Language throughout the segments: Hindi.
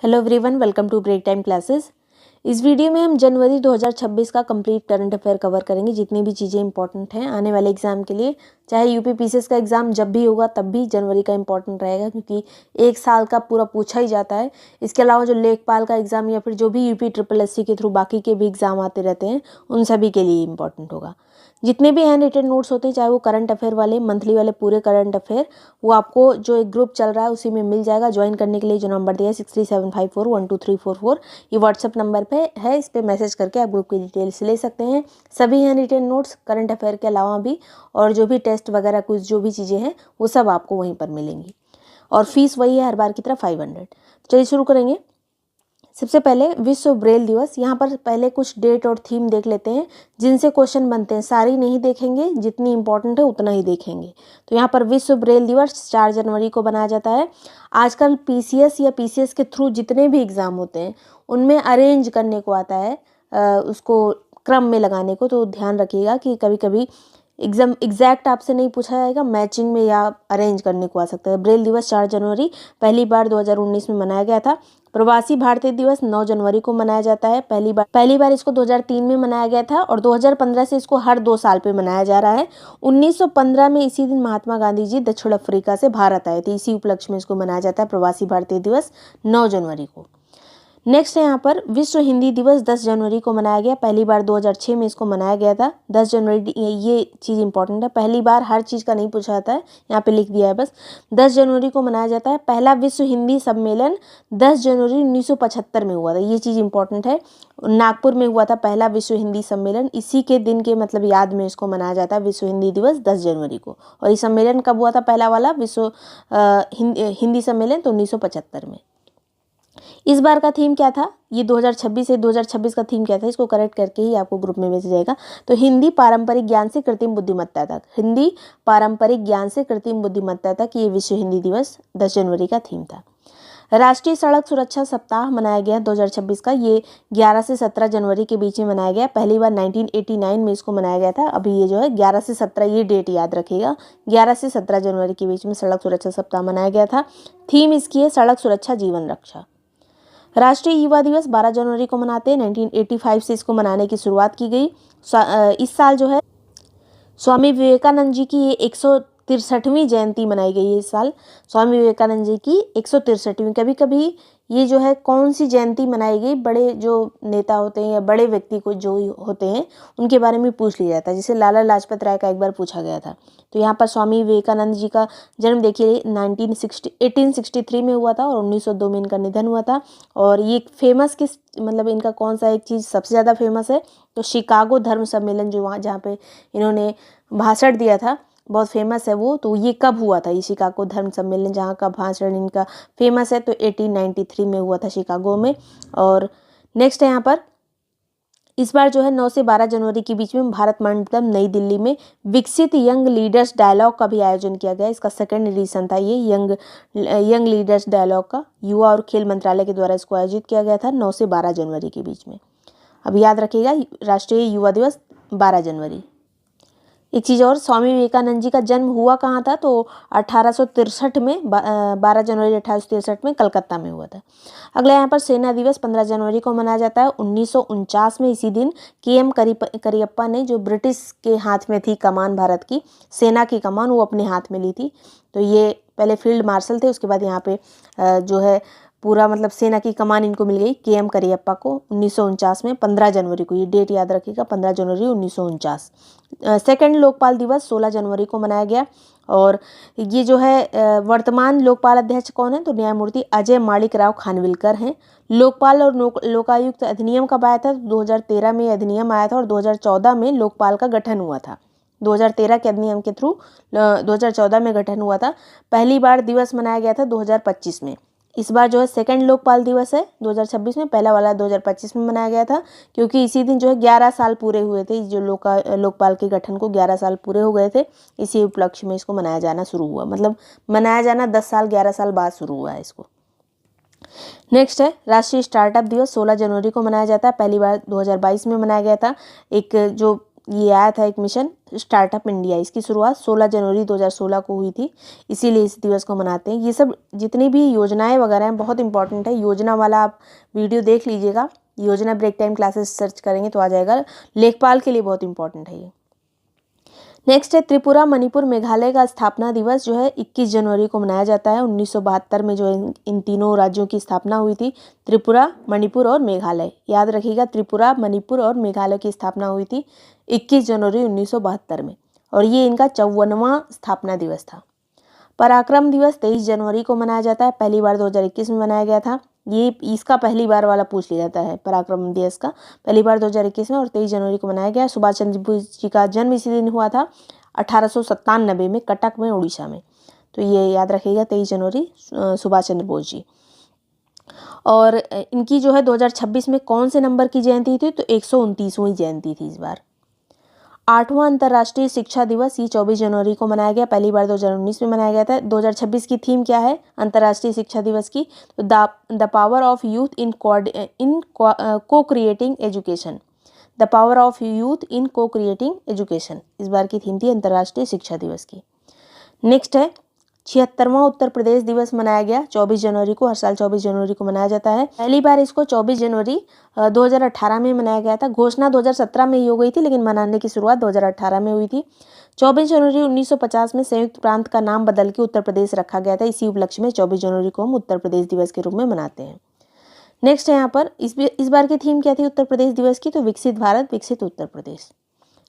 Hello everyone, welcome to break time classes. इस वीडियो में हम जनवरी 2026 का कंप्लीट करंट अफेयर कवर करेंगे। जितनी भी चीज़ें इंपॉर्टेंट हैं आने वाले एग्जाम के लिए, चाहे यूपी पीसीएस का एग्जाम जब भी होगा तब भी जनवरी का इंपॉर्टेंट रहेगा, क्योंकि एक साल का पूरा पूछा ही जाता है। इसके अलावा जो लेखपाल का एग्जाम या फिर जो भी यूपी ट्रिपल एससी के थ्रू बाकी के भी एग्जाम आते रहते हैं, उन सभी के लिए इंपॉर्टेंट होगा। जितने भी हैंड रिटन नोट्स होते हैं, चाहे वो करंट अफेयर वाले, मंथली वाले, पूरे करंट अफेयर, वो आपको जो एक ग्रुप चल रहा है उसी में मिल जाएगा। ज्वाइन करने के लिए जो नंबर दिया है 6375412344, ये व्हाट्सअप नंबर पे है। इस पर मैसेज करके आप ग्रुप की डिटेल्स ले सकते हैं। सभी hand written notes current affair के अलावा भी और जो भी टेस्ट वगैरह कुछ जो भी चीज़ें हैं वो सब आपको वहीं पर मिलेंगी। और फीस वही है हर बार की तरह 500। चलिए शुरू करेंगे। सबसे पहले विश्व ब्रेल दिवस। यहाँ पर पहले कुछ डेट और थीम देख लेते हैं जिनसे क्वेश्चन बनते हैं। सारी नहीं देखेंगे, जितनी इंपॉर्टेंट है उतना ही देखेंगे। तो यहाँ पर विश्व ब्रेल दिवस 4 जनवरी को बनाया जाता है। आजकल पीसीएस या पीसीएस के थ्रू जितने भी एग्ज़ाम होते हैं उनमें अरेंज करने को आता है, उसको क्रम में लगाने को। तो ध्यान रखिएगा कि कभी कभी एग्जाम एग्जैक्ट आपसे नहीं पूछा जाएगा, मैचिंग में या अरेंज करने को आ सकता है। ब्रेल दिवस 4 जनवरी पहली बार 2019 में मनाया गया था। प्रवासी भारतीय दिवस 9 जनवरी को मनाया जाता है। पहली बार इसको 2003 में मनाया गया था और 2015 से इसको हर 2 साल पे मनाया जा रहा है। 1915 में इसी दिन महात्मा गांधी जी दक्षिण अफ्रीका से भारत आए थे। इसी उपलक्ष्य में इसको मनाया जाता है प्रवासी भारतीय दिवस 9 जनवरी को। नेक्स्ट है यहाँ पर विश्व हिंदी दिवस 10 जनवरी को मनाया गया। पहली बार 2006 में इसको मनाया गया था। 10 जनवरी, ये चीज़ इंपॉर्टेंट है, पहली बार हर चीज़ का नहीं पूछा जाता है, यहाँ पे लिख दिया है बस। 10 जनवरी को मनाया जाता है। पहला विश्व हिंदी सम्मेलन 10 जनवरी 1975 में हुआ था। ये चीज़ इंपॉर्टेंट है। नागपुर में हुआ था पहला विश्व हिंदी सम्मेलन। इसी के दिन के मतलब याद में इसको मनाया जाता है विश्व हिंदी दिवस 10 जनवरी को। और ये सम्मेलन कब हुआ था, पहला वाला विश्व हिंदी सम्मेलन? तो 1975 में। इस बार का थीम क्या था? ये 2026 है। 2026 का थीम क्या था, इसको करेक्ट करके ही आपको ग्रुप में भेजा जाएगा। तो हिंदी पारंपरिक ज्ञान से कृत्रिम बुद्धिमत्ता तक, हिंदी पारंपरिक ज्ञान से कृत्रिम बुद्धिमत्ता तक, ये विश्व हिंदी दिवस 10 जनवरी का थीम था। राष्ट्रीय सड़क सुरक्षा सप्ताह मनाया गया 2026 का। ये 11 से 17 जनवरी के बीच में मनाया गया। पहली बार 1989 में इसको मनाया गया था। अभी ये जो है 11 से 17, ये डेट याद रखिएगा, 11 से 17 जनवरी के बीच में सड़क सुरक्षा सप्ताह मनाया गया था। थीम इसकी है सड़क सुरक्षा जीवन रक्षा। राष्ट्रीय युवा दिवस 12 जनवरी को मनाते हैं। 1985 से इसको मनाने की शुरुआत की गई। इस साल जो है स्वामी विवेकानंद जी की ये 163वीं जयंती मनाई गई है। इस साल स्वामी विवेकानंद जी की 163वीं। कभी कभी ये जो है कौन सी जयंती मनाई गई, बड़े जो नेता होते हैं या बड़े व्यक्ति को जो होते हैं उनके बारे में पूछ लिया जाता है। जैसे लाला लाजपत राय का एक बार पूछा गया था। तो यहाँ पर स्वामी विवेकानंद जी का जन्म देखिए 1863 में हुआ था और 1902 में इनका निधन हुआ था। और ये फेमस किस, मतलब इनका कौन सा एक चीज़ सबसे ज़्यादा फेमस है? तो शिकागो धर्म सम्मेलन, जो वहाँ जहाँ पे इन्होंने भाषण दिया था, बहुत फेमस है वो। तो ये कब हुआ था, ये शिकागो धर्म सम्मेलन जहाँ का भाषण इनका फेमस है? तो 1893 में हुआ था शिकागो में। और नेक्स्ट है यहाँ पर इस बार जो है 9 से 12 जनवरी के बीच में भारत मंडपम नई दिल्ली में विकसित यंग लीडर्स डायलॉग का भी आयोजन किया गया। इसका सेकंड एडिशन था ये यंग लीडर्स डायलॉग का। युवा और खेल मंत्रालय के द्वारा इसको आयोजित किया गया था 9 से 12 जनवरी के बीच में। अब याद रखिएगा, राष्ट्रीय युवा दिवस 12 जनवरी। एक चीज़ और, स्वामी विवेकानंद जी का जन्म हुआ कहाँ था? तो 1863 में, 12 जनवरी 1863 में कलकत्ता में हुआ था। अगला यहाँ पर सेना दिवस 15 जनवरी को मनाया जाता है। 1949 में इसी दिन KM करियप्पा ने, जो ब्रिटिश के हाथ में थी कमान, भारत की सेना की कमान, वो अपने हाथ में ली थी। तो ये पहले फील्ड मार्शल थे, उसके बाद यहाँ पे जो है पूरा मतलब सेना की कमान इनको मिल गई KM करियप्पा को 1949 में, 15 जनवरी को। ये डेट याद रखिएगा, 15 जनवरी 1949। सेकंड लोकपाल दिवस 16 जनवरी को मनाया गया। और ये जो है वर्तमान लोकपाल अध्यक्ष कौन है? तो न्यायमूर्ति अजय माणिक राव खानविलकर हैं। लोकपाल और लोकायुक्त अधिनियम कब आया था? 2013 में अधिनियम आया था और 2014 में लोकपाल का गठन हुआ था। 2013 के अधिनियम के थ्रू 2014 में गठन हुआ था। पहली बार दिवस मनाया गया था 2025 में। इस बार जो है सेकंड लोकपाल दिवस है 2026 में, पहला वाला 2025 में मनाया गया था, क्योंकि इसी दिन जो है 11 साल पूरे हुए थे। जो लोकपाल के गठन को 11 साल पूरे हो गए थे। इसी उपलक्ष्य में इसको मनाया जाना शुरू हुआ, मतलब मनाया जाना 10 साल 11 साल बाद शुरू हुआ है इसको। नेक्स्ट है राष्ट्रीय स्टार्टअप दिवस 16 जनवरी को मनाया जाता है। पहली बार 2022 में मनाया गया था। एक जो ये आया था एक मिशन स्टार्टअप इंडिया। इसकी शुरुआत 16 जनवरी 2016 को हुई थी, इसीलिए इस दिवस को मनाते हैं। ये सब जितनी भी योजनाएं वगैरह हैं बहुत इंपॉर्टेंट है, योजना वाला आप वीडियो देख लीजिएगा। योजना ब्रेक टाइम क्लासेस सर्च करेंगे तो आ जाएगा, लेखपाल के लिए बहुत इंपॉर्टेंट है ये। नेक्स्ट है त्रिपुरा, मणिपुर, मेघालय का स्थापना दिवस जो है 21 जनवरी को मनाया जाता है। 1972 में जो इन तीनों राज्यों की स्थापना हुई थी, त्रिपुरा, मणिपुर और मेघालय। याद रखिएगा, त्रिपुरा, मणिपुर और मेघालय की स्थापना हुई थी 21 जनवरी 1972 में, और ये इनका 54वां स्थापना दिवस था। पराक्रम दिवस 23 जनवरी को मनाया जाता है, पहली बार 2021 में मनाया गया था। ये इसका पहली बार वाला पूछ लिया जाता है, पराक्रम दिवस का पहली बार 2021 में और 23 जनवरी को मनाया गया। सुभाष चंद्र बोस जी का जन्म इसी दिन हुआ था 1897 में, कटक में, उड़ीसा में। तो ये याद रखिएगा 23 जनवरी सुभाष चंद्र बोस जी। और इनकी जो है 2026 में कौन से नंबर की जयंती थी, तो 129वीं जयंती थी इस बार। 8वां अंतर्राष्ट्रीय शिक्षा दिवस ये 24 जनवरी को मनाया गया, पहली बार 2019 में मनाया गया था। 2026 की थीम क्या है अंतर्राष्ट्रीय शिक्षा दिवस की, तो the power of youth in co-creating education. The power of youth in co-creating education इस बार की थीम थी अंतर्राष्ट्रीय शिक्षा दिवस की। नेक्स्ट है 76वां उत्तर प्रदेश दिवस मनाया गया 24 जनवरी को। हर साल 24 जनवरी को मनाया जाता है। पहली बार इसको 24 जनवरी 2018 में मनाया गया था। घोषणा 2017 में ही हो गई थी, लेकिन मनाने की शुरुआत 2018 में हुई थी। 24 जनवरी 1950 में संयुक्त प्रांत का नाम बदल के उत्तर प्रदेश रखा गया था। इसी उपलक्ष्य में 24 जनवरी को हम उत्तर प्रदेश दिवस के रूप में मनाते हैं। नेक्स्ट है यहाँ पर इस बार की थीम क्या थी उत्तर प्रदेश दिवस की, तो विकसित भारत, विकसित उत्तर प्रदेश।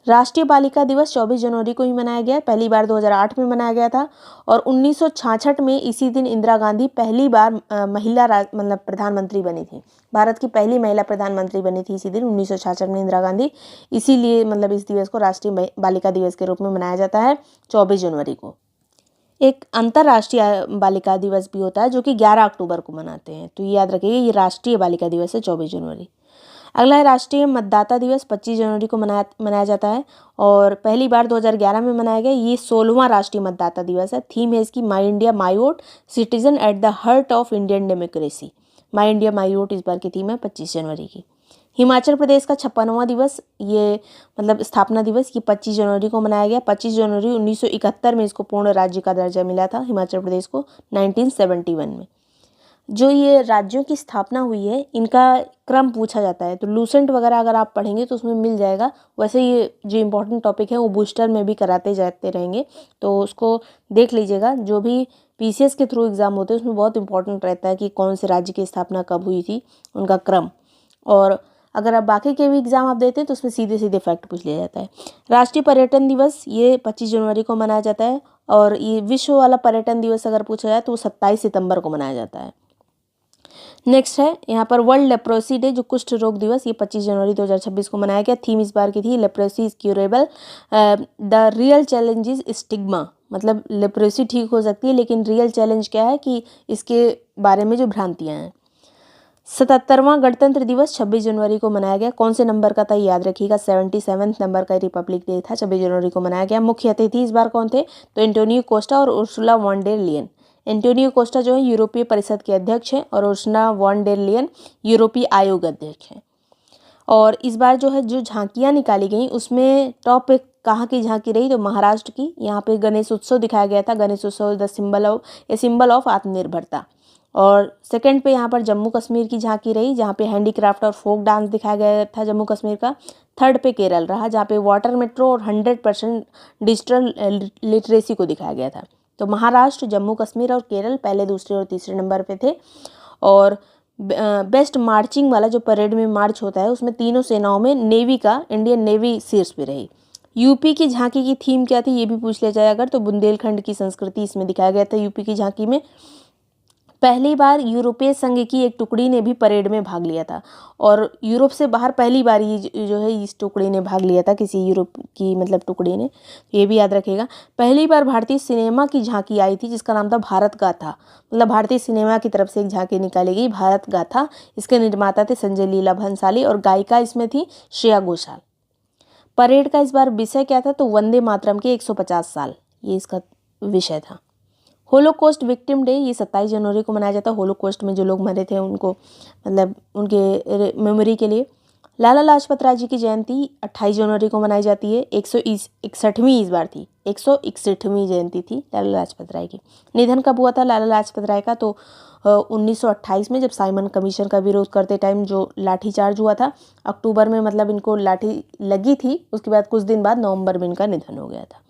राष्ट्रीय बालिका दिवस 24 जनवरी को ही मनाया गया, पहली बार 2008 में मनाया गया था। और 1966 में इसी दिन इंदिरा गांधी पहली बार महिला मतलब प्रधानमंत्री बनी थी। भारत की पहली महिला प्रधानमंत्री बनी थी इसी दिन 1966 में इंदिरा गांधी। इसीलिए मतलब इस दिवस को राष्ट्रीय बालिका दिवस के रूप में मनाया जाता है 24 जनवरी को। एक अंतर्राष्ट्रीय बालिका दिवस भी होता है जो कि 11 अक्टूबर को मनाते हैं, तो याद रखिए ये राष्ट्रीय बालिका दिवस है 24 जनवरी। अगला है राष्ट्रीय मतदाता दिवस 25 जनवरी को मनाया जाता है, और पहली बार 2011 में मनाया गया। ये 16वां राष्ट्रीय मतदाता दिवस है। थीम है इसकी my India my vote, citizen at the heart of Indian democracy. My India my vote इस बार की थीम है 25 जनवरी की। हिमाचल प्रदेश का 56वां दिवस, ये मतलब स्थापना दिवस, ये 25 जनवरी को मनाया गया। 25 जनवरी 1971 में इसको पूर्ण राज्य का दर्जा मिला था हिमाचल प्रदेश को 1971 में। जो ये राज्यों की स्थापना हुई है इनका क्रम पूछा जाता है, तो लूसेंट वगैरह अगर आप पढ़ेंगे तो उसमें मिल जाएगा। वैसे ये जो इम्पोर्टेंट टॉपिक है वो बूस्टर में भी कराते जाते रहेंगे, तो उसको देख लीजिएगा। जो भी पीसीएस के थ्रू एग्जाम होते हैं उसमें बहुत इंपॉर्टेंट रहता है कि कौन से राज्य की स्थापना कब हुई थी, उनका क्रम। और अगर आप बाकी के भी एग्जाम आप देते हैं तो उसमें सीधे सीधे फैक्ट पूछ लिया जाता है। राष्ट्रीय पर्यटन दिवस ये 25 जनवरी को मनाया जाता है, और ये विश्व वाला पर्यटन दिवस अगर पूछा जाए तो वो 27 सितंबर को मनाया जाता है। नेक्स्ट है यहाँ पर वर्ल्ड लेप्रोसी डे, जो कुष्ठ रोग दिवस, ये 25 जनवरी 2026 को मनाया गया। थीम इस बार की थी leprosy is curable, the real challenge is stigma. मतलब लेप्रोसी ठीक हो सकती है, लेकिन रियल चैलेंज क्या है कि इसके बारे में जो भ्रांतियाँ हैं। 77वां गणतंत्र दिवस 26 जनवरी को मनाया गया। कौन से नंबर का था याद रखिएगा, 77वें नंबर का रिपब्लिक डे था, 26 जनवरी को मनाया गया। मुख्य अतिथि इस बार कौन थे, तो एंटोनियो कोस्टा और Ursula von der Leyen. Antonio Costa जो है यूरोपीय परिषद के अध्यक्ष हैं, और उर्सुला वॉन डेर लियन यूरोपीय आयोग अध्यक्ष हैं। और इस बार जो है जो झांकियाँ निकाली गई उसमें टॉप पे कहाँ की झांकी रही, तो महाराष्ट्र की। यहाँ पे गणेश उत्सव दिखाया गया था, गणेश उत्सव द सिंबल ऑफ आत्मनिर्भरता। और सेकंड पे यहाँ पर जम्मू कश्मीर की झांकी रही, जहाँ पे हैंडीक्राफ्ट और फोक डांस दिखाया गया था जम्मू कश्मीर का। थर्ड पे केरल रहा, जहाँ पे वाटर मेट्रो और 100% डिजिटल लिटरेसी को दिखाया गया था। तो महाराष्ट्र, जम्मू कश्मीर और केरल पहले, दूसरे और तीसरे नंबर पे थे। और बेस्ट मार्चिंग वाला जो परेड में मार्च होता है उसमें तीनों सेनाओं में नेवी का, इंडियन नेवी शीर्ष पे रही। यूपी की झांकी की थीम क्या थी ये भी पूछ लिया जाए अगर, तो बुंदेलखंड की संस्कृति इसमें दिखाया गया था यूपी की झांकी में। पहली बार यूरोपीय संघ की एक टुकड़ी ने भी परेड में भाग लिया था, और यूरोप से बाहर पहली बार ये जो है इस टुकड़ी ने भाग लिया था, किसी यूरोप की मतलब टुकड़ी ने, ये भी याद रखेगा। पहली बार भारतीय सिनेमा की झांकी आई थी जिसका नाम था भारत गाथा। मतलब भारतीय सिनेमा की तरफ से एक झांकी निकाली गई, भारत गाथा। इसके निर्माता थे संजय लीला भंसाली, और गायिका इसमें थी श्रेया घोषाल। परेड का इस बार विषय क्या था, तो वंदे मातरम के 150 साल, ये इसका विषय था। होलोकॉस्ट विक्टिम डे ये 27 जनवरी को मनाया जाता है। होलोकॉस्ट में जो लोग मरे थे उनको मतलब उनके मेमोरी के लिए। लाला लाजपत राय जी की जयंती 28 जनवरी को मनाई जाती है। 161वीं इस बार थी, 161वीं जयंती थी लाला लाजपत राय की। निधन कब हुआ था लाला लाजपत राय का? तो 1928 में, जब साइमन कमीशन का विरोध करते टाइम जो लाठीचार्ज हुआ था अक्टूबर में, मतलब इनको लाठी लगी थी, उसके बाद कुछ दिन बाद नवंबर में इनका निधन हो गया था।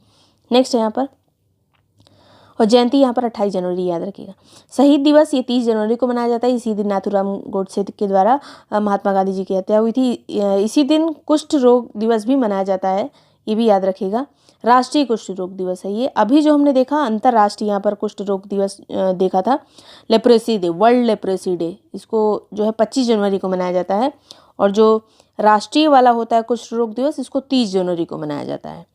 नेक्स्ट है यहाँ पर, और जयंती यहाँ पर 28 जनवरी याद रखिएगा। शहीद दिवस ये 30 जनवरी को मनाया जाता है। इसी दिन नाथूराम गोडसे के द्वारा महात्मा गांधी जी की हत्या हुई थी। इसी दिन कुष्ठ रोग दिवस भी मनाया जाता है, ये भी याद रखिएगा। राष्ट्रीय कुष्ठ रोग दिवस है ये। अभी जो हमने देखा अंतर्राष्ट्रीय यहाँ पर कुष्ठ रोग दिवस देखा था, leprosy day, world leprosy day, इसको जो है 25 जनवरी को मनाया जाता है। और जो राष्ट्रीय वाला होता है कुष्ठ रोग दिवस, इसको 30 जनवरी को मनाया जाता है।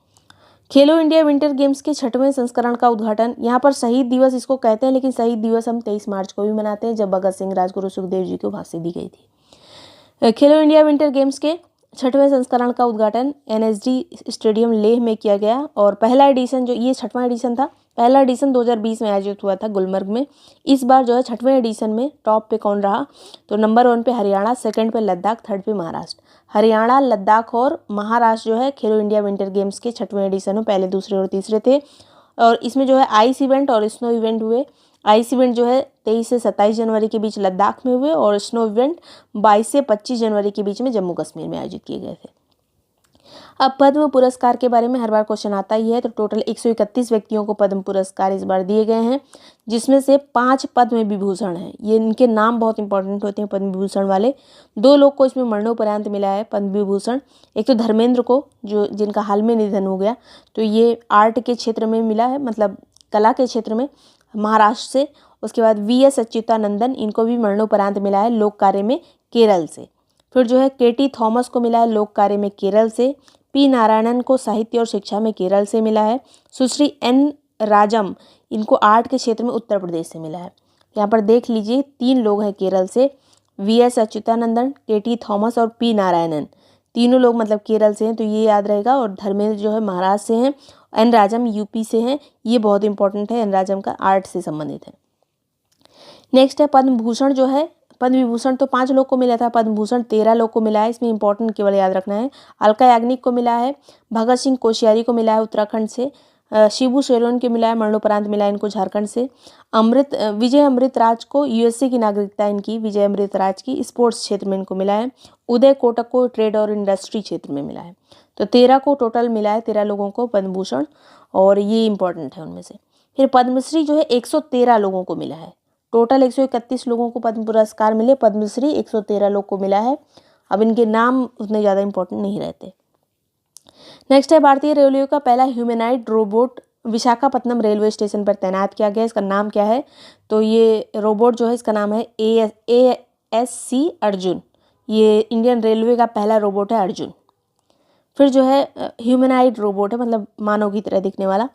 खेलो इंडिया विंटर गेम्स के 6वें संस्करण का उद्घाटन, यहाँ पर शहीद दिवस इसको कहते हैं, लेकिन शहीद दिवस हम 23 मार्च को भी मनाते हैं, जब भगत सिंह, राजगुरु सुखदेव जी को फांसी दी गई थी। खेलो इंडिया विंटर गेम्स के 6वें संस्करण का उद्घाटन NSD स्टेडियम लेह में किया गया। और पहला एडिशन, जो ये 6वां एडिशन था, पहला एडिशन 2020 में आयोजित हुआ था गुलमर्ग में। इस बार जो है 6वें एडिशन में टॉप पे कौन रहा? तो नंबर 1 पे हरियाणा, सेकंड पे लद्दाख, थर्ड पे महाराष्ट्र। हरियाणा, लद्दाख और महाराष्ट्र जो है खेलो इंडिया विंटर गेम्स के 6वें एडिशन में पहले, दूसरे और तीसरे थे। और इसमें जो है आइस इवेंट और स्नो इवेंट हुए। आइस इवेंट जो है 23 से 27 जनवरी के बीच लद्दाख में हुए, और स्नो इवेंट 22 से 25 जनवरी के बीच में जम्मू कश्मीर में आयोजित किए गए थे। अब पद्म पुरस्कार के बारे में हर बार क्वेश्चन आता ही है। तो टोटल 131 व्यक्तियों को पद्म पुरस्कार इस बार दिए गए हैं, जिसमें से 5 पद्म विभूषण हैं। ये इनके नाम बहुत इंपॉर्टेंट होते हैं पद्म विभूषण वाले। 2 लोग को इसमें मरणोपरांत मिला है पद्म विभूषण। एक तो धर्मेंद्र को, जो जिनका हाल में निधन हो गया, तो ये आर्ट के क्षेत्र में मिला है, मतलब कला के क्षेत्र में, महाराष्ट्र से। उसके बाद VS अच्युतानंदन, इनको भी मरणोपरांत मिला है लोक कार्य में, केरल से। फिर जो है KT थॉमस को मिला है लोक कार्य में, केरल से। P नारायणन को साहित्य और शिक्षा में केरल से मिला है। सुश्री N राजम, इनको आर्ट के क्षेत्र में उत्तर प्रदेश से मिला है। यहाँ पर देख लीजिए 3 लोग हैं केरल से, VS अच्युतानंदन, KT थॉमस और P नारायणन, तीनों लोग मतलब केरल से हैं, तो ये याद रहेगा। और धर्मेंद्र जो है महाराष्ट्र से हैं, N राजम UP से हैं, ये बहुत इंपॉर्टेंट है, N राजम का आर्ट से संबंधित है। नेक्स्ट है पद्म भूषण जो है, पद्म विभूषण तो 5 लोग को मिला था, पद्म भूषण 13 लोग को मिला है। इसमें इंपॉर्टेंट केवल याद रखना है, अलका याग्निक को मिला है, भगत सिंह कोश्यारी को मिला है उत्तराखंड से, शिबू सोरेन को मिला है, मरणोपरांत मिला है इनको झारखंड से। विजय अमृत राज को USA की नागरिकता इनकी, विजय अमृत राज की, स्पोर्ट्स क्षेत्र में इनको मिला है। उदय कोटक को ट्रेड और इंडस्ट्री क्षेत्र में मिला है। तो 13 को टोटल मिला है, 13 लोगों को पद्म भूषण, और ये इंपॉर्टेंट है उनमें से। फिर पद्मश्री जो है 113 लोगों को मिला है। टोटल 131 लोगों को पद्म पुरस्कार मिले, पद्मश्री 113 लोग को मिला है। अब इनके नाम उतने ज़्यादा इंपॉर्टेंट नहीं रहते। नेक्स्ट है भारतीय रेलवे का पहला ह्यूमैनॉइड रोबोट विशाखापत्तनम रेलवे स्टेशन पर तैनात किया गया। इसका नाम क्या है? तो ये रोबोट जो है इसका नाम है ASC अर्जुन। ये इंडियन रेलवे का पहला रोबोट है अर्जुन। फिर जो है ह्यूमैनॉइड रोबोट है, मतलब मानव की तरह दिखने वाला।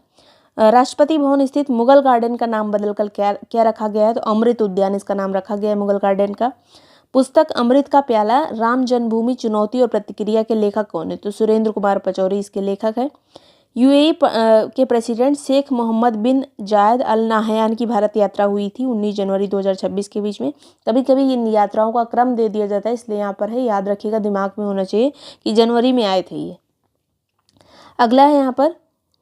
राष्ट्रपति भवन स्थित मुगल गार्डन का नाम बदलकर क्या रखा गया है? तो अमृत उद्यान इसका नाम रखा गया है मुगल गार्डन का। पुस्तक अमृत का प्याला, राम जन्मभूमि चुनौती और प्रतिक्रिया के लेखक कौन है? तो सुरेंद्र कुमार पचौरी इसके लेखक हैं। UAE के प्रेसिडेंट शेख मोहम्मद बिन जायद अल नाहयान की भारत यात्रा हुई थी 19 जनवरी 2026 के बीच में। कभी कभी इन यात्राओं का क्रम दे दिया जाता है, इसलिए यहाँ पर है, याद रखिएगा, दिमाग में होना चाहिए कि जनवरी में आए थे ये। अगला है यहाँ पर,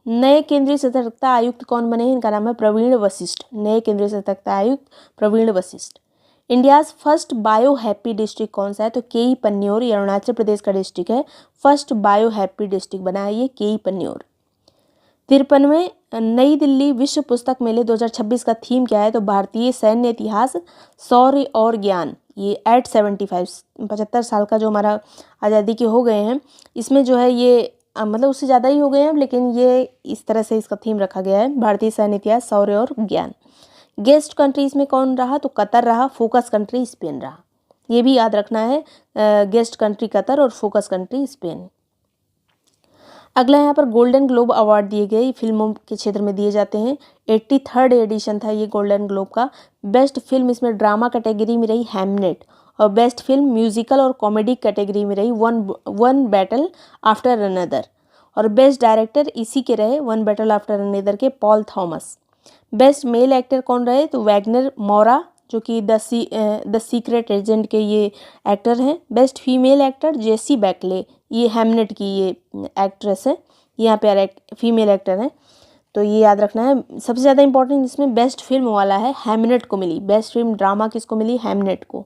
नए केंद्रीय सतर्कता आयुक्त कौन बने हैं? इनका नाम है प्रवीण वशिष्ठ। नए केंद्रीय सतर्कता आयुक्त Praveen Vashishtha. India's first bio happy district कौन सा है? तो KE पन्न्योर, ये अरुणाचल प्रदेश का डिस्ट्रिक्ट है। फर्स्ट बायो हैप्पी डिस्ट्रिक्ट बना है ये KE पन्न्योर। 53वें नई दिल्ली विश्व पुस्तक मेले 2026 का थीम क्या है? तो भारतीय सैन्य इतिहास, शौर्य और ज्ञान। ये एट 75 साल का जो हमारा आज़ादी के हो गए हैं, इसमें जो है ये मतलब उससे ज़्यादा ही हो गए हैं, लेकिन ये इस तरह से इसका थीम रखा गया है, भारतीय सैन्य इतिहास, शौर्य और ज्ञान। गेस्ट कंट्री इसमें कौन रहा? तो कतर रहा। फोकस कंट्री स्पेन रहा। ये भी याद रखना है, गेस्ट कंट्री कतर और फोकस कंट्री स्पेन। अगला यहाँ पर गोल्डन ग्लोब अवार्ड दिए गए, फिल्मों के क्षेत्र में दिए जाते हैं। 83rd एडिशन था ये गोल्डन ग्लोब का। बेस्ट फिल्म इसमें ड्रामा कैटेगरी में रही हैमनेट, और बेस्ट फिल्म म्यूजिकल और कॉमेडी कैटेगरी में रही वन बैटल आफ्टर अनदर, और बेस्ट डायरेक्टर इसी के रहे वन बैटल आफ्टर अनदर के Paul Thomas. Best male actor कौन रहे? तो वैगनर मौरा, जो कि द सीक्रेट एजेंट के ये एक्टर हैं। बेस्ट फीमेल एक्टर जेसी बैकले, ये हैमनेट की ये एक्ट्रेस है, यहाँ पे फीमेल एक्टर हैं, तो ये याद रखना है। सबसे ज़्यादा इंपॉर्टेंट इसमें बेस्ट फिल्म वाला है, हैमनेट को मिली। बेस्ट फिल्म ड्रामा किसको मिली? हैमनेट को।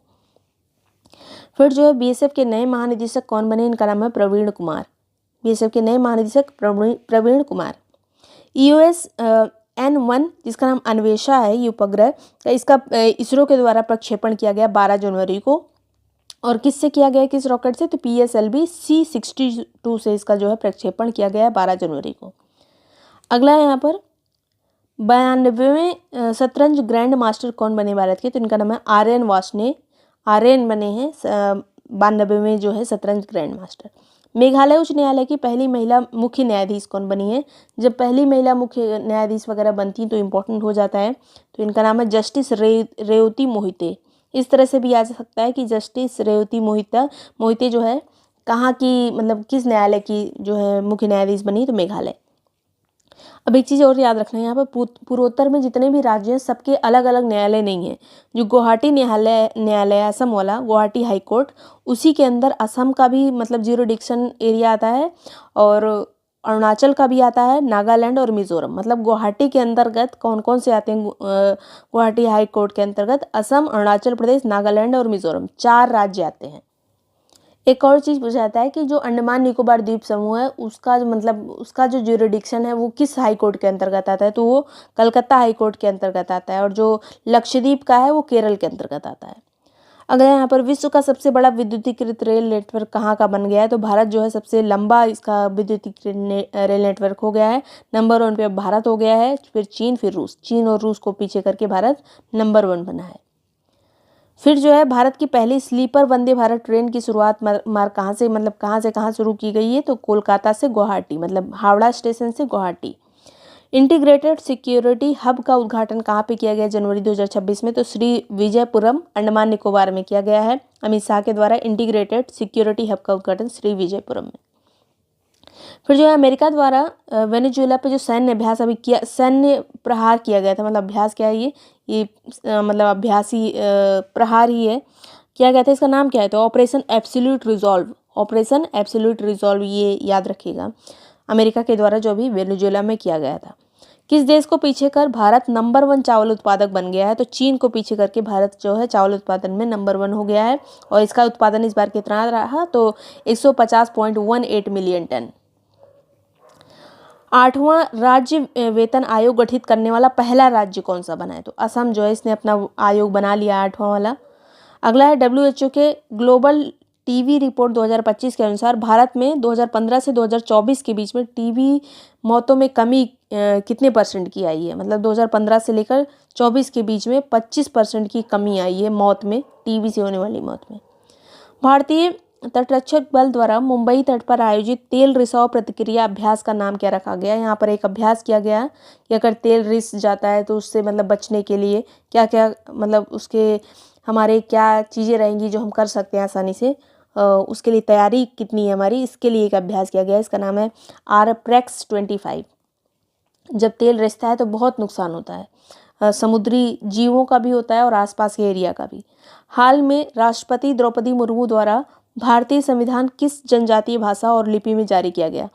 फिर जो है बीएसएफ के नए महानिदेशक कौन बने? इनका नाम है प्रवीण कुमार। बीएसएफ के नए महानिदेशक प्रवीण कुमार। EOS N1 जिसका नाम अन्वेषा है, ये उपग्रह का इसका इसरो के द्वारा प्रक्षेपण किया गया 12 जनवरी को। और किससे किया गया? किस रॉकेट से? तो PSLV C62 से इसका जो है प्रक्षेपण किया गया है 12 जनवरी को। अगला है यहाँ पर 92वें शतरंज ग्रैंड मास्टर कौन बने भारत के? तो इनका नाम है आर्यन वासने। आर्यन बने हैं 92वें जो है शतरंज ग्रैंड मास्टर। मेघालय उच्च न्यायालय की पहली महिला मुख्य न्यायाधीश कौन बनी है? जब पहली महिला मुख्य न्यायाधीश वगैरह बनती तो इम्पोर्टेंट हो जाता है, तो इनका नाम है जस्टिस रेवती मोहिते। इस तरह से भी आ सकता है कि जस्टिस रेवती मोहिते जो है कहाँ की, मतलब किस न्यायालय की जो है मुख्य न्यायाधीश बनी? तो मेघालय। अब एक चीज़ और याद रखना है, यहाँ पर पूर्वोत्तर में जितने भी राज्य हैं सबके अलग अलग न्यायालय नहीं है। जो गुवाहाटी न्यायालय असम वाला गुवाहाटी हाई कोर्ट, उसी के अंदर असम का भी मतलब ज्यूरिडिक्शन एरिया आता है, और अरुणाचल का भी आता है, नागालैंड और मिजोरम। मतलब गुवाहाटी के अंतर्गत कौन कौन से आते हैं? गुवाहाटी हाई कोर्ट के अंतर्गत असम, अरुणाचल प्रदेश, नागालैंड और मिजोरम, 4 राज्य आते हैं। एक और चीज़ पूछा जाता है कि जो अंडमान निकोबार द्वीप समूह है उसका मतलब उसका जो ज्यूरिडिक्शन है वो किस हाई कोर्ट के अंतर्गत आता है? तो वो कलकत्ता हाई कोर्ट के अंतर्गत आता है। और जो लक्षद्वीप का है वो केरल के अंतर्गत आता है। अगर यहाँ पर विश्व का सबसे बड़ा विद्युतीकृत रेल नेटवर्क कहाँ का बन गया है? तो भारत जो है सबसे लंबा इसका विद्युतीकृत रेल नेटवर्क हो गया है। नंबर 1 पे अब भारत हो गया है, फिर चीन, फिर रूस। चीन और रूस को पीछे करके भारत नंबर 1 बना है। फिर जो है भारत की पहली स्लीपर वंदे भारत ट्रेन की शुरुआत कहाँ से, मतलब कहाँ से कहाँ शुरू की गई है? तो कोलकाता से गुवाहाटी, मतलब हावड़ा स्टेशन से गुवाहाटी। इंटीग्रेटेड सिक्योरिटी हब का उद्घाटन कहाँ पे किया गया जनवरी 2026 में? तो श्री विजयपुरम अंडमान निकोबार में किया गया है। अमित शाह के द्वारा इंटीग्रेटेड सिक्योरिटी हब का उद्घाटन श्री विजयपुरम में। फिर जो है अमेरिका द्वारा वेनेजुएला पे जो सैन्य प्रहार किया गया था, मतलब अभ्यास क्या है ये मतलब अभ्यासी प्रहार ही है, किया गया था, इसका नाम क्या है? तो operation absolute resolve. Operation absolute resolve, ये याद रखिएगा, अमेरिका के द्वारा जो अभी वेनेजुएला में किया गया था। किस देश को पीछे कर भारत नंबर 1 चावल उत्पादक बन गया है? तो चीन को पीछे करके भारत जो है चावल उत्पादन में नंबर 1 हो गया है। और इसका उत्पादन इस बार कितना रहा? तो 150.18 मिलियन टन। 8वां राज्य वेतन आयोग गठित करने वाला पहला राज्य कौन सा बना है? तो असम जो है इसने अपना आयोग बना लिया 8वां वाला। अगला है WHO के ग्लोबल टीबी रिपोर्ट 2025 के अनुसार भारत में 2015 से 2024 के बीच में टीबी मौतों में कमी कितने % की आई है? मतलब 2015 से लेकर 24 के बीच में 25% की कमी आई है मौत में, टीबी से होने वाली मौत में। भारतीय तटरक्षक बल द्वारा मुंबई तट पर आयोजित तेल रिसाव प्रतिक्रिया अभ्यास का नाम क्या रखा गया? यहाँ पर एक अभ्यास किया गया कि अगर तेल रिस जाता है तो उससे मतलब बचने के लिए क्या क्या, मतलब उसके हमारे क्या चीज़ें रहेंगी जो हम कर सकते हैं आसानी से, उसके लिए तैयारी कितनी है हमारी, इसके लिए एक अभ्यास किया गया। इसका नाम है RPREX 25। जब तेल रिसता है तो बहुत नुकसान होता है, समुद्री जीवों का भी होता है और आसपास के एरिया का भी। हाल में राष्ट्रपति द्रौपदी मुर्मू द्वारा भारतीय संविधान किस जनजातीय भाषा और लिपि में जारी किया गया?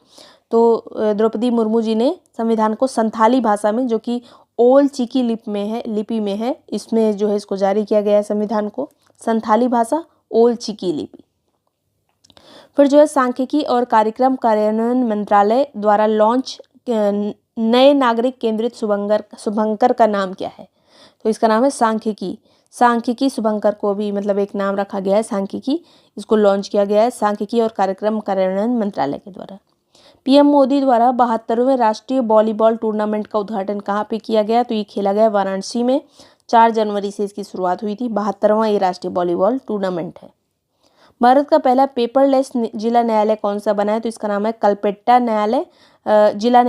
तो द्रौपदी मुर्मू जी ने संविधान को संथाली भाषा में, जो कि ओल चिकी लिपि में है, इसमें जो है इसको जारी किया गया है संविधान को, संथाली भाषा, ओल चिकी लिपि। फिर जो है सांख्यिकी और कार्यक्रम कार्यान्वयन मंत्रालय द्वारा लॉन्च नए नागरिक केंद्रित शुभंकर का नाम क्या है? तो इसका नाम है सांख्यिकी शुभंकर को भी मतलब एक नाम रखा गया है सांख्यिकी, इसको लॉन्च किया गया है सांख्यिकी और कार्यक्रम कार्यान्वयन मंत्रालय के द्वारा। PM मोदी द्वारा 72वें राष्ट्रीय वॉलीबॉल टूर्नामेंट का उद्घाटन कहाँ पे किया गया? तो ये खेला गया वाराणसी में, 4 जनवरी से इसकी शुरुआत हुई थी। 72वां ये राष्ट्रीय वॉलीबॉल टूर्नामेंट है। भारत का पहला पेपरलेस जिला न्यायालय कौन सा बना है? तो इसका नाम है कलपेट्टा न्यायालय, जिला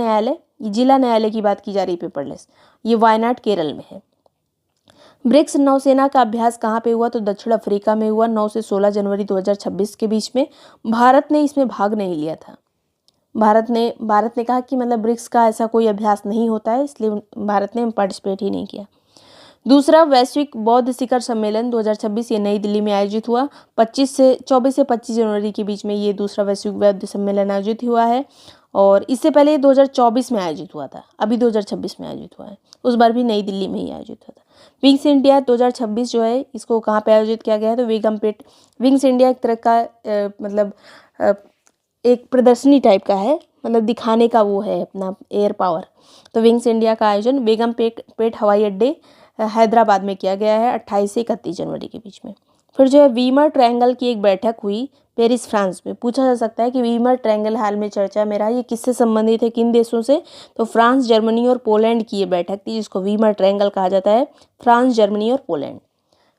न्यायालय की बात की जा रही है पेपरलेस, ये वायनाड केरल में है। ब्रिक्स नौसेना का अभ्यास कहाँ पे हुआ? तो दक्षिण अफ्रीका में हुआ, 9 से 16 जनवरी 2026 के बीच में। भारत ने इसमें भाग नहीं लिया था। भारत ने कहा कि मतलब ब्रिक्स का ऐसा कोई अभ्यास नहीं होता है, इसलिए भारत ने पार्टिसिपेट ही नहीं किया। दूसरा वैश्विक बौद्ध शिखर सम्मेलन 2026 ये नई दिल्ली में आयोजित हुआ। 24 से 25 जनवरी के बीच में ये दूसरा वैश्विक बौद्ध सम्मेलन आयोजित हुआ है और इससे पहले 2024 में आयोजित हुआ था, अभी 2026 में आयोजित हुआ है। उस बार भी नई दिल्ली में ही आयोजित हुआ था। विंग्स इंडिया 2026 जो है इसको कहाँ पे आयोजित किया गया है, तो बेगमपेट। विंग्स इंडिया एक तरह का एक प्रदर्शनी टाइप का है, मतलब दिखाने का वो है अपना एयर पावर। तो विंग्स इंडिया का आयोजन बेगमपेट हवाई अड्डे हैदराबाद में किया गया है 28 से 31 जनवरी के बीच में। फिर जो है वीमर ट्रायंगल की एक बैठक हुई पेरिस फ्रांस में। पूछा जा सकता है कि वीमर ट्रायंगल हाल में चर्चा में रहा, ये किससे संबंधित है, किन देशों से, तो फ्रांस, जर्मनी और पोलैंड की ये बैठक थी जिसको वीमर ट्रायंगल कहा जाता है। फ्रांस, जर्मनी और पोलैंड,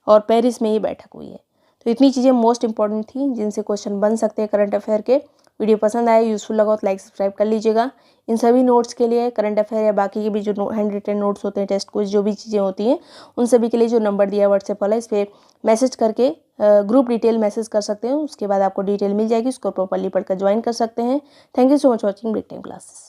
और पेरिस में ये बैठक हुई है। तो इतनी चीज़ें मोस्ट इंपॉर्टेंट थी जिनसे क्वेश्चन बन सकते हैं करंट अफेयर के। वीडियो पसंद आए, यूजफुल लगा तो लाइक सब्सक्राइब कर लीजिएगा। इन सभी नोट्स के लिए करंट अफेयर या बाकी के भी जो हैंड रिटन नोट्स होते हैं, टेस्ट क्विज, जो भी चीज़ें होती हैं, उन सभी के लिए जो नंबर दिया है व्हाट्सएप वाला, इस पर मैसेज करके ग्रुप डिटेल मैसेज कर सकते हैं। उसके बाद आपको डिटेल मिल जाएगी, उसको प्रॉपरली पढ़कर ज्वाइन कर सकते हैं। Thank you so much watching break time classes.